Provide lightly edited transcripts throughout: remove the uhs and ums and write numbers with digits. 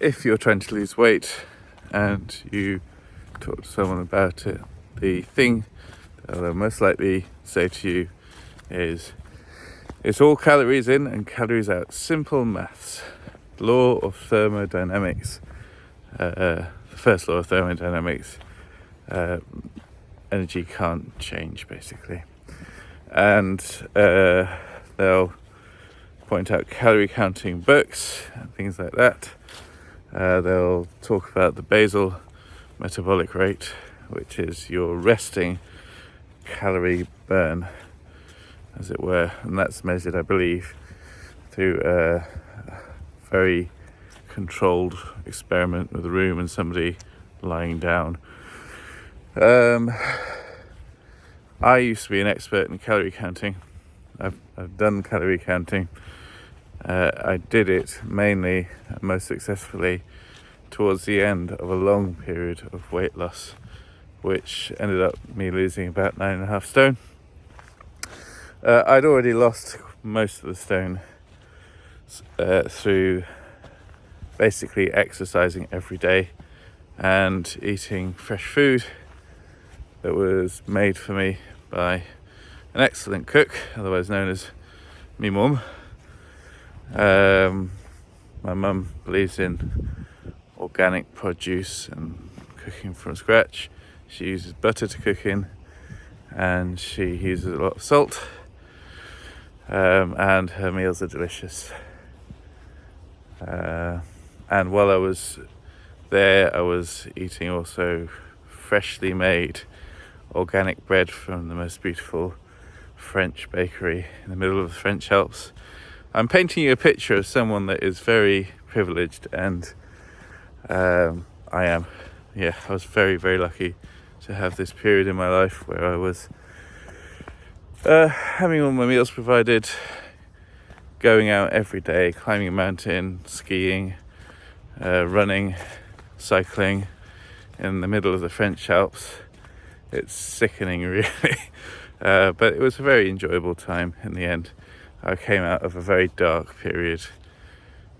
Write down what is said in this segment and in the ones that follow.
if you're trying to lose weight and you talk to someone about it, the thing they'll most likely say to you is, it's all calories in and calories out. Simple maths. Law of thermodynamics. The first law of thermodynamics. Energy can't change, basically. And they'll point out calorie counting books and things like that. They'll talk about the basal metabolic rate, which is your resting calorie burn, as it were, and that's measured, I believe, through a very controlled experiment with a room and somebody lying down. I used to be an expert in calorie counting. I've done calorie counting. I did it mainly, most successfully, towards the end of a long period of weight loss, which ended up me losing about 9.5 stone. I'd already lost most of the stone through basically exercising every day and eating fresh food that was made for me by an excellent cook, otherwise known as me mum. My mum believes in organic produce and cooking from scratch. She uses butter to cook in, and she uses a lot of salt, and her meals are delicious. And while I was there, I was eating also freshly made organic bread from the most beautiful French bakery in the middle of the French Alps. I'm painting you a picture of someone that is very privileged, and I was very, very lucky to have this period in my life where I was having all my meals provided, going out every day, climbing a mountain, skiing, running, cycling in the middle of the French Alps. It's sickening, really, but it was a very enjoyable time in the end. I came out of a very dark period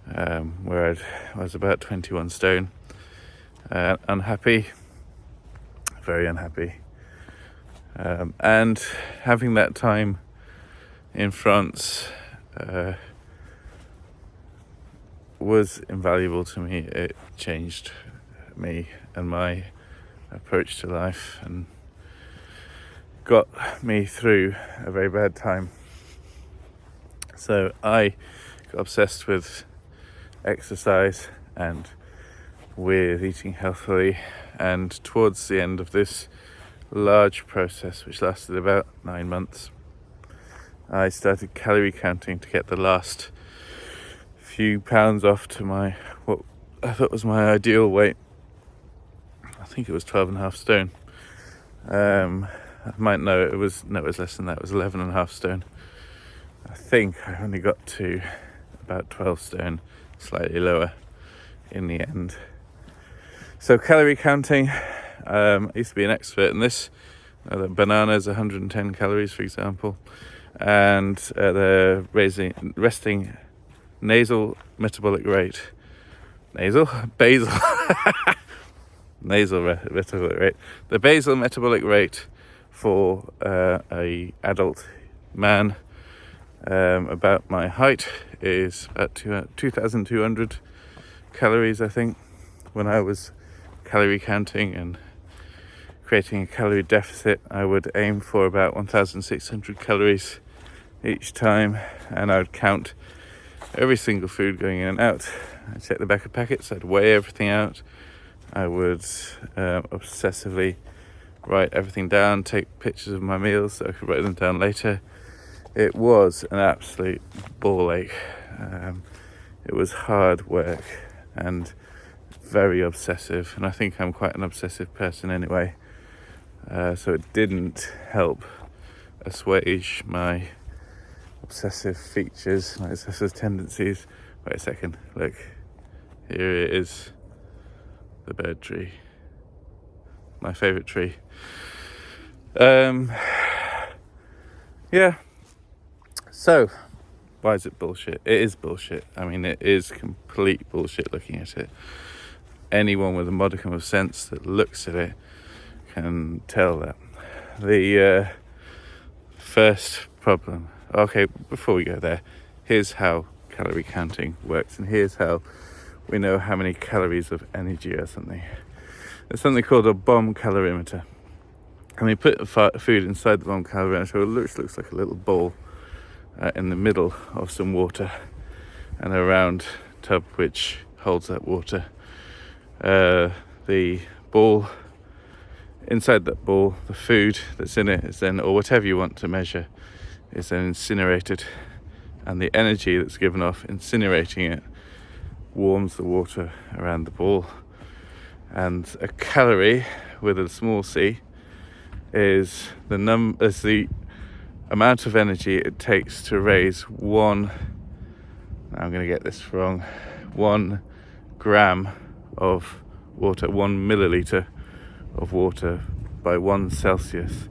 where I was about 21 stone, unhappy, very unhappy, and having that time in France was invaluable to me. It changed me and my approach to life and got me through a very bad time. So I got obsessed with exercise and with eating healthily, and towards the end of this large process, which lasted about 9 months, I started calorie counting to get the last few pounds off to what I thought was my ideal weight. I think it was 12.5 stone. I might know it was less than that. It was 11.5 stone. I think I only got to about 12 stone, slightly lower in the end. So calorie counting, I used to be an expert in this. The banana's 110 calories, for example, and the resting nasal metabolic rate, basal metabolic rate. The basal metabolic rate for a adult man about my height is about 2,200 calories, I think. When I was calorie counting and creating a calorie deficit, I would aim for about 1,600 calories each time, and I would count every single food going in and out. I'd check the back of packets, I'd weigh everything out, I would obsessively write everything down, take pictures of my meals so I could write them down later. It was an absolute ball ache. It was hard work and very obsessive, and I think I'm quite an obsessive person anyway, so it didn't help assuage my obsessive features, my obsessive tendencies. Wait a second, look, here it is, the bird tree, my favourite tree. So Why is it bullshit? It is bullshit. I mean, it is complete bullshit looking at it. Anyone with a modicum of sense that looks at it can tell that. The first problem. Okay, before we go there, here's how calorie counting works, and here's how we know how many calories of energy or something. There's something called a bomb calorimeter. And we put food inside the bomb calorimeter, which looks like a little bowl in the middle of some water, and a round tub which holds that water. The ball, inside that ball, the food that's in it is then, or whatever you want to measure, is then incinerated, and the energy that's given off incinerating it warms the water around the ball. And a calorie with a small c is the amount of energy it takes to raise one, I'm going to get this wrong, 1 gram of water, 1 milliliter of water by 1 Celsius.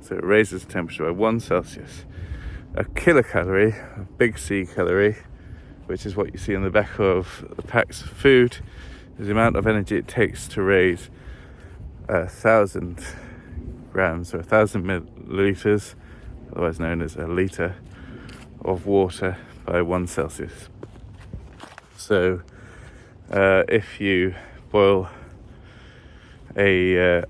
So it raises the temperature by 1 Celsius. A kilocalorie, a big C calorie, which is what you see on the back of the packs of food, is the amount of energy it takes to raise 1,000 grams or 1,000 milliliters, otherwise known as a litre, of water by 1 Celsius. So if you boil a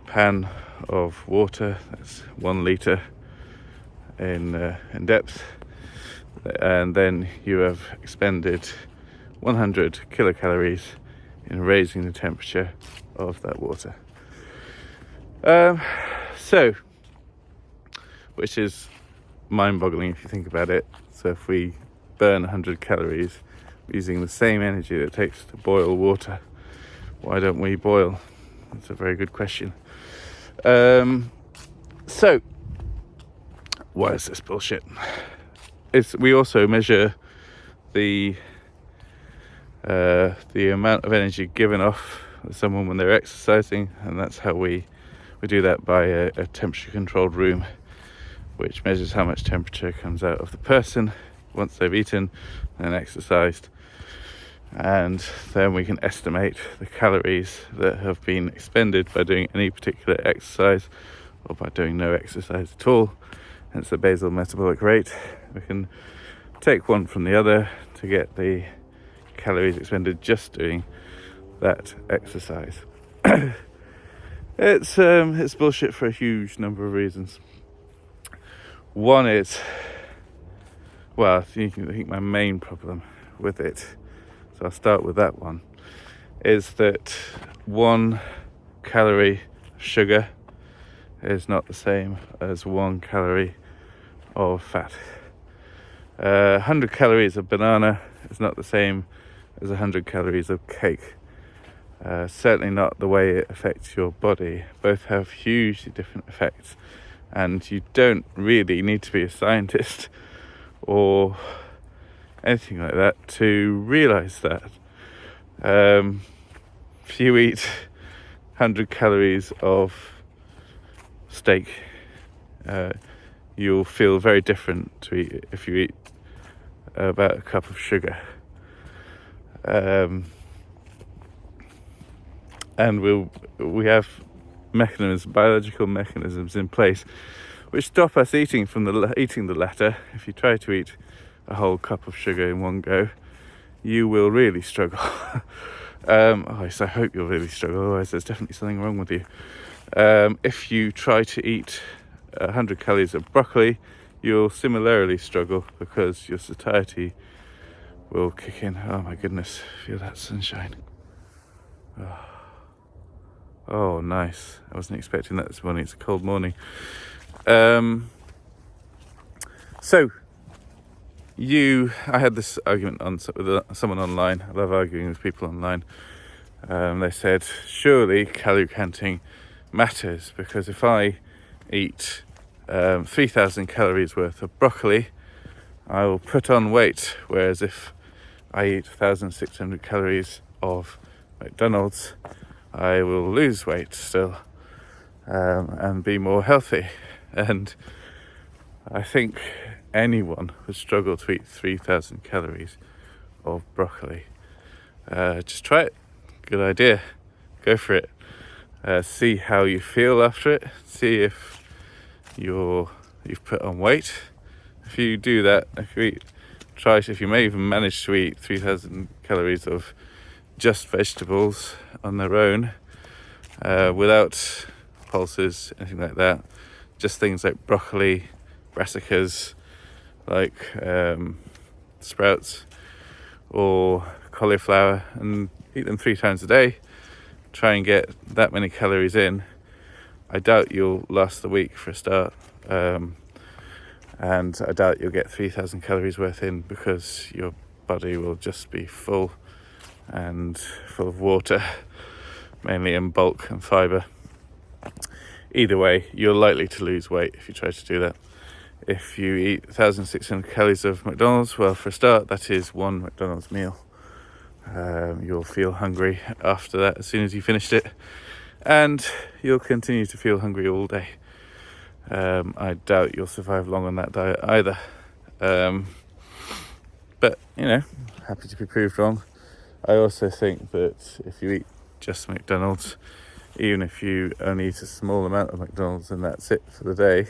pan of water, that's 1 litre in depth, and then you have expended 100 kilocalories in raising the temperature of that water. So, which is mind-boggling if you think about it. So if we burn 100 calories using the same energy that it takes to boil water, why don't we boil? That's a very good question. So, why is this bullshit? We also measure the amount of energy given off someone when they're exercising, and that's how we do that by a temperature controlled room, which measures how much temperature comes out of the person once they've eaten and exercised, and then we can estimate the calories that have been expended by doing any particular exercise or by doing no exercise at all, hence the basal metabolic rate. We can take one from the other to get the calories expended just doing that exercise. It's bullshit for a huge number of reasons. One is, well, I think my main problem with it, so I'll start with that one, is that 1 calorie of sugar is not the same as 1 calorie of fat. 100 calories of banana is not the same as 100 calories of cake. Certainly not the way it affects your body. Both have hugely different effects, and you don't really need to be a scientist or anything like that to realize that. If you eat 100 calories of steak, you'll feel very different to if you eat about a cup of sugar. And we have biological mechanisms in place which stop us eating the latter. If you try to eat a whole cup of sugar in one go, you will really struggle. I hope you'll really struggle, otherwise there's definitely something wrong with you. If you try to eat 100 calories of broccoli, you'll similarly struggle because your satiety will kick in. Oh my goodness, feel that sunshine. Oh, nice. I wasn't expecting that this morning. It's a cold morning. So, I had this argument with someone online. I love arguing with people online. They said, surely calorie counting matters, because if I eat 3,000 calories worth of broccoli, I will put on weight, whereas if I eat 1,600 calories of McDonald's, I will lose weight still and be more healthy. And I think anyone would struggle to eat 3,000 calories of broccoli. Just try it. Good idea. Go for it. See how you feel after it. See if you've put on weight. If you do that, if you may even manage to eat 3,000 calories of just vegetables on their own, without pulses, anything like that, just things like broccoli, brassicas, like sprouts or cauliflower, and eat them 3 times a day. Try and get that many calories in. I doubt you'll last the week for a start, and I doubt you'll get 3,000 calories worth in, because your body will just be full of water, mainly in bulk and fibre. Either way, you're likely to lose weight if you try to do that. If you eat 1,600 calories of McDonald's, well, for a start, that is one McDonald's meal. You'll feel hungry after that as soon as you finished it, and you'll continue to feel hungry all day. I doubt you'll survive long on that diet either. But, happy to be proved wrong. I also think that if you eat just McDonald's, even if you only eat a small amount of McDonald's and that's it for the day,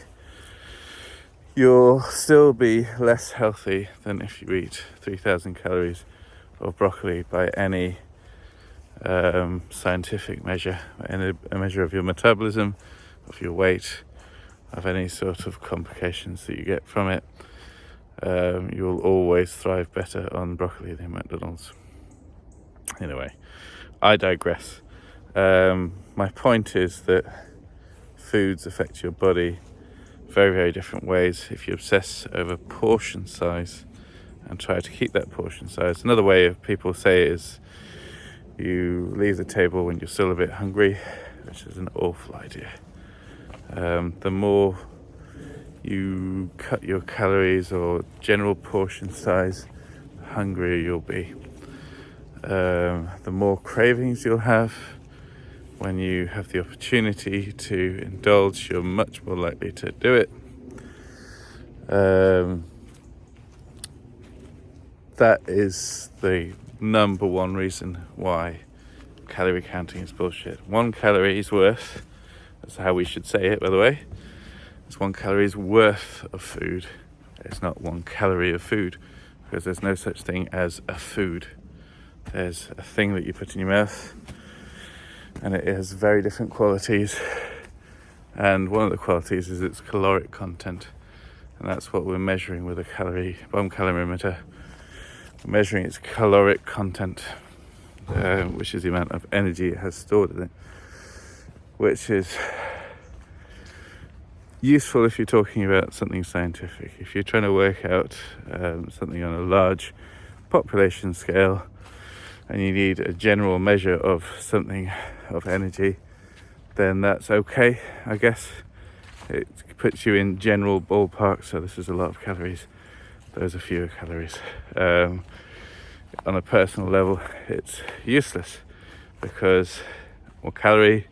you'll still be less healthy than if you eat 3,000 calories of broccoli by any scientific measure, a measure of your metabolism, of your weight, of any sort of complications that you get from it. You'll always thrive better on broccoli than McDonald's. Anyway, I digress. My point is that foods affect your body very, very different ways if you obsess over portion size and try to keep that portion size. Another way of people say it is you leave the table when you're still a bit hungry, which is an awful idea. The more you cut your calories or general portion size, the hungrier you'll be. The more cravings you'll have. When you have the opportunity to indulge, you're much more likely to do it. That is the number one reason why calorie counting is bullshit. 1 calorie is worth, that's how we should say it, by the way, it's 1 calorie's worth of food. It's not 1 calorie of food, because there's no such thing as a food. There's a thing that you put in your mouth, and it has very different qualities, and one of the qualities is its caloric content, and that's what we're measuring with a bomb calorimeter. We're measuring its caloric content, which is the amount of energy it has stored in it, which is useful if you're talking about something scientific. If you're trying to work out something on a large population scale, and you need a general measure of something of energy, then that's okay, I guess. It puts you in general ballpark, so this is a lot of calories, those are fewer calories. On a personal level, it's useless, because 1 calorie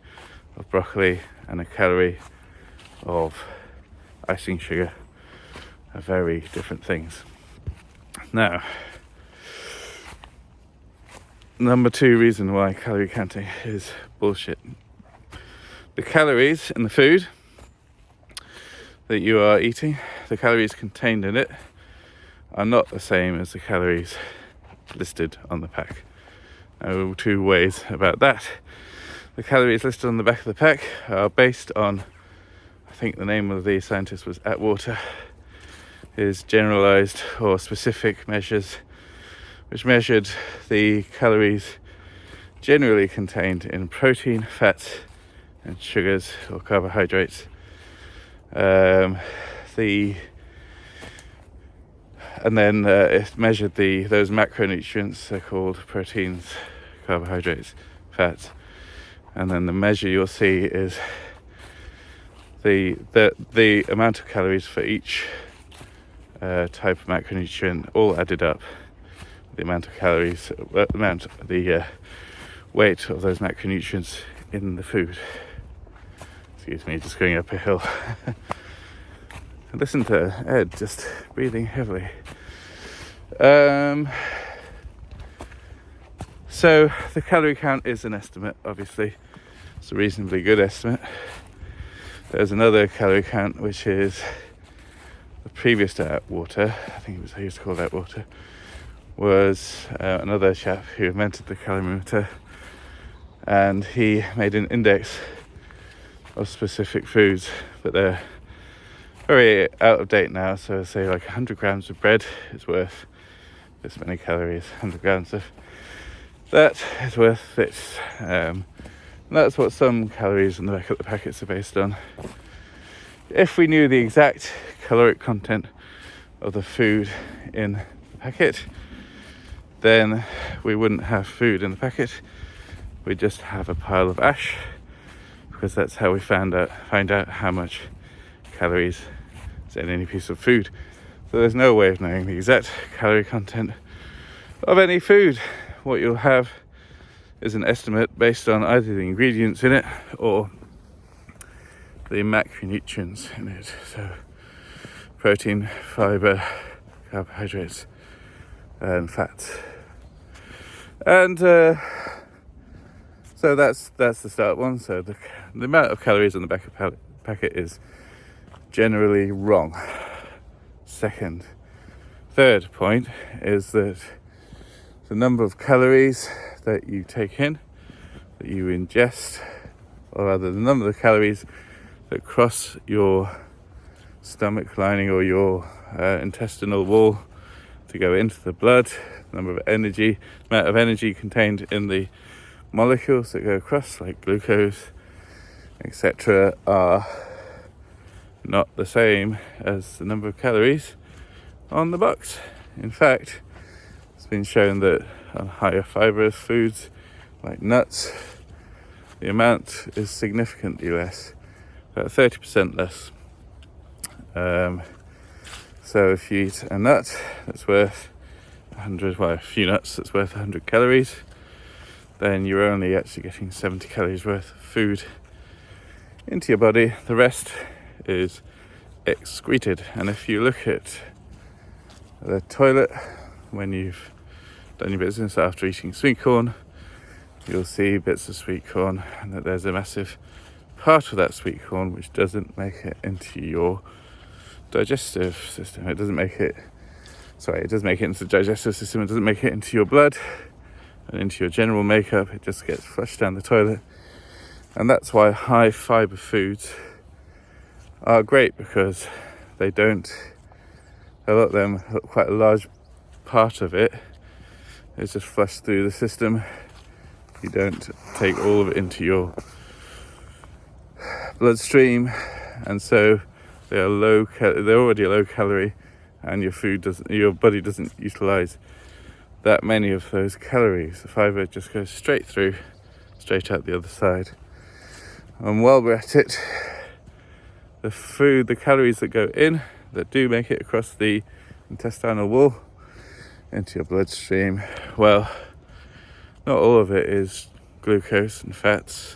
of broccoli and 1 calorie of icing sugar are very different things. Now, number 2 reason why calorie counting is bullshit. The calories in the food that you are eating, the calories contained in it, are not the same as the calories listed on the pack. No 2 ways about that. The calories listed on the back of the pack are based on, I think the name of the scientist was Atwater, his generalized or specific measures, which measured the calories generally contained in protein, fats, and sugars or carbohydrates. And then it measured those macronutrients, they're called proteins, carbohydrates, fats. And then the measure you'll see is the amount of calories for each type of macronutrient all added up. The amount of calories, the weight of those macronutrients in the food. Excuse me, just going up a hill. Listen to Ed just breathing heavily. So the calorie count is an estimate, obviously. It's a reasonably good estimate. There's another calorie count, which is the previous to water. I think it was, I used to call that water, was another chap who invented the calorimeter, and he made an index of specific foods, but they're very out of date now. So say like 100 grams of bread is worth this many calories, 100 grams of that is worth this. And that's what some calories in the back of the packets are based on. If we knew the exact caloric content of the food in the packet, then we wouldn't have food in the packet. We'd just have a pile of ash, because that's how we find out how much calories is in any piece of food. So there's no way of knowing the exact calorie content of any food. What you'll have is an estimate based on either the ingredients in it or the macronutrients in it. So protein, fiber, carbohydrates, and fats. And so that's the start one. So the amount of calories on the back of packet is generally wrong. Third point is that the number of calories that you take in, that you ingest, or rather the number of calories that cross your stomach lining or your intestinal wall to go into the blood, amount of energy contained in the molecules that go across, like glucose, etc., are not the same as the number of calories on the box. In fact, it's been shown that on higher fibrous foods like nuts, the amount is significantly less, about 30% less. So if you eat a nut that's worth a few nuts that's worth 100 calories, then you're only actually getting 70 calories worth of food into your body. The rest is excreted. And if you look at the toilet when you've done your business after eating sweet corn, you'll see bits of sweet corn, and that there's a massive part of that sweet corn which doesn't make it into your digestive system. It does make it into the digestive system. It doesn't make it into your blood and into your general makeup. It just gets flushed down the toilet. And that's why high fiber foods are great, because they don't, a lot of them, quite a large part of it is just flushed through the system. You don't take all of it into your bloodstream, and so they're already low calorie, and your body doesn't utilize that many of those calories. The fiber just goes straight out the other side. And while we're at it, the calories that go in, that do make it across the intestinal wall into your bloodstream, well, not all of it is glucose and fats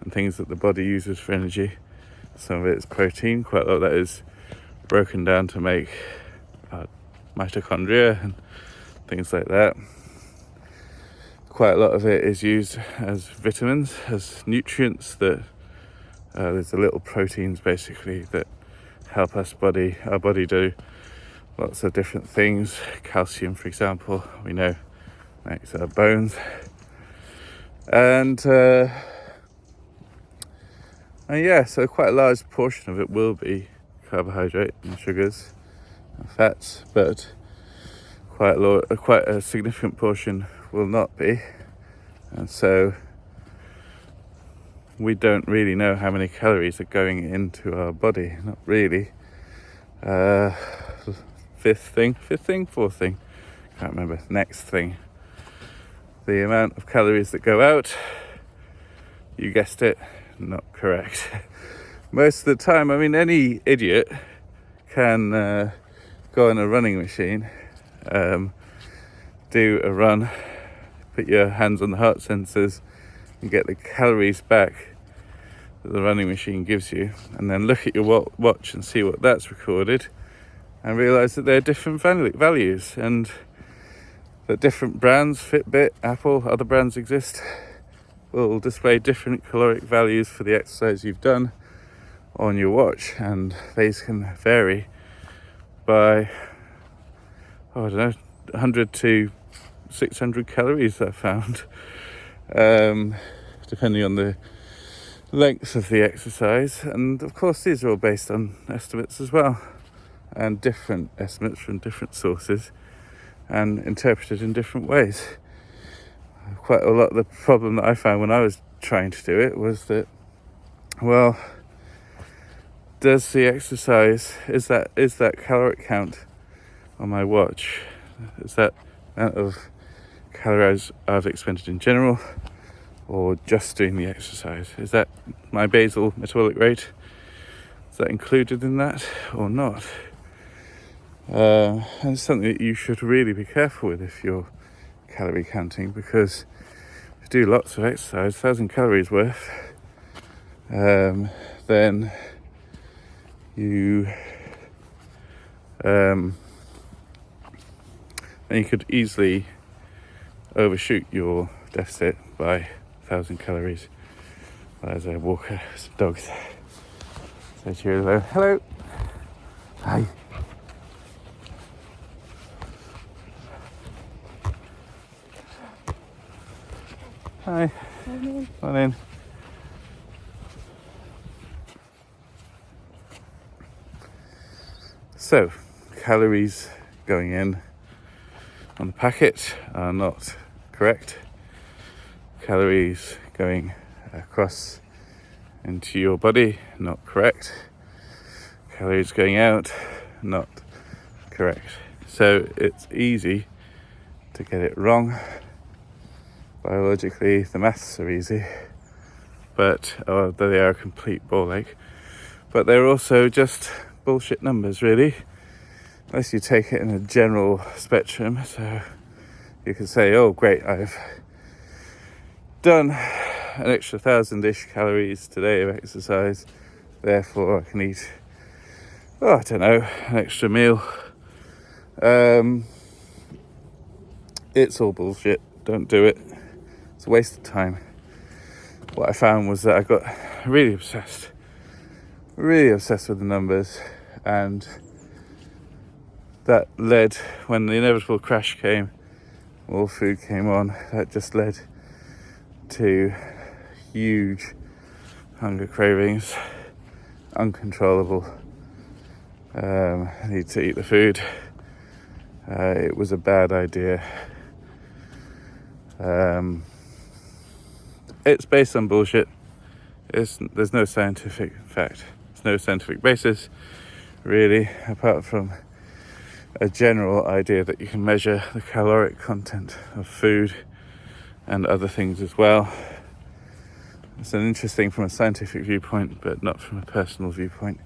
and things that the body uses for energy. Some of it is protein. Quite a lot of that is broken down to make mitochondria and things like that. Quite a lot of it is used as vitamins, as nutrients. That there's the little proteins basically that help our body do lots of different things. Calcium, for example, we know makes our bones. And yeah, so quite a large portion of it will be carbohydrate and sugars and fats, but quite a significant portion will not be. And so we don't really know how many calories are going into our body. Not really. Fourth thing, can't remember. Next thing, the amount of calories that go out, you guessed it, not correct. Most of the time, I mean, any idiot can go on a running machine, do a run, put your hands on the heart sensors and get the calories back that the running machine gives you, and then look at your watch and see what that's recorded, and realise that there are different values, and that different brands, Fitbit, Apple, other brands exist, will display different caloric values for the exercise you've done on your watch, and these can vary by, I don't know, 100 to 600 calories I found, depending on the length of the exercise. And of course these are all based on estimates as well, and different estimates from different sources and interpreted in different ways. Quite a lot of the problem that I found when I was trying to do it was that, well, does the exercise, is that caloric count on my watch, is that amount of calories I've expended in general, or just doing the exercise? Is that my basal metabolic rate? Is that included in that or not? And it's something that you should really be careful with if you're calorie counting, because if you do lots of exercise, 1,000 calories worth, then you could easily overshoot your deficit by 1,000 calories. As I walk some dogs. Say cheerio. Hello. Hi. Hi. Morning. So, calories going in on the packet are not correct. Calories going across into your body, not correct. Calories going out, not correct. So it's easy to get it wrong. Biologically, the maths are easy, but they are a complete ball ache. But they're also just bullshit numbers, really, unless you take it in a general spectrum. So you can say, oh great, I've done an extra 1,000-ish calories today of exercise, therefore I can eat, I don't know, an extra meal. It's all bullshit. Don't do it. It's a waste of time. What I found was that I got really obsessed with the numbers, and that led, when the inevitable crash came, more food came on, that just led to huge hunger cravings, uncontrollable. I need to eat the food. It was a bad idea. It's based on bullshit. There's no scientific fact. There's no scientific basis, really, apart from a general idea that you can measure the caloric content of food and other things as well. It's an interesting from a scientific viewpoint, but not from a personal viewpoint.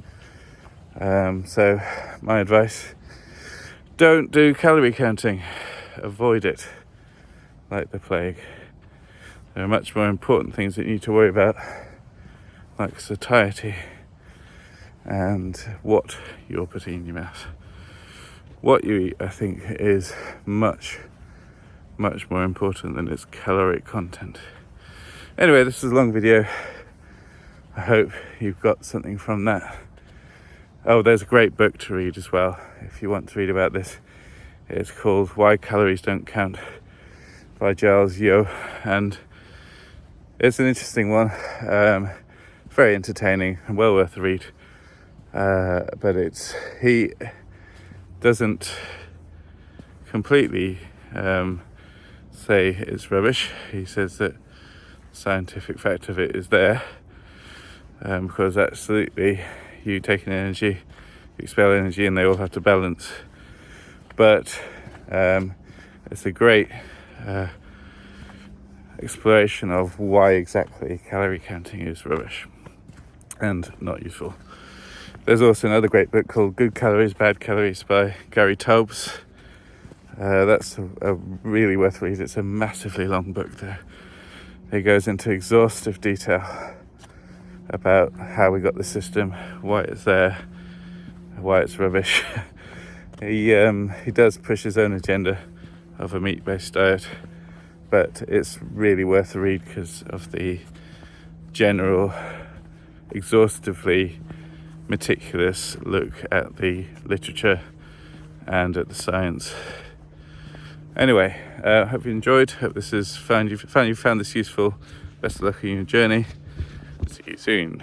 So my advice, don't do calorie counting. Avoid it like the plague. There are much more important things that you need to worry about, like satiety and what you're putting in your mouth. What you eat, I think, is much more important than its caloric content. Anyway, this is a long video. I hope you've got something from that. Oh, there's a great book to read as well, if you want to read about this. It's called Why Calories Don't Count by Giles Yeo, and it's an interesting one, very entertaining and well worth a read, but he doesn't completely say it's rubbish. He says that the scientific fact of it is there, because absolutely you take in energy, you expel energy, and they all have to balance. But it's a great exploration of why exactly calorie counting is rubbish and not useful. There's also another great book called Good Calories, Bad Calories by Gary Taubes. That's a really worth read. It's a massively long book there. It goes into exhaustive detail about how we got the system, why it's there, why it's rubbish. He does push his own agenda of a meat-based diet, but it's really worth a read because of the general, exhaustively meticulous look at the literature and at the science. Anyway, hope you enjoyed. Hope this has found you found this useful. Best of luck in your journey. See you soon.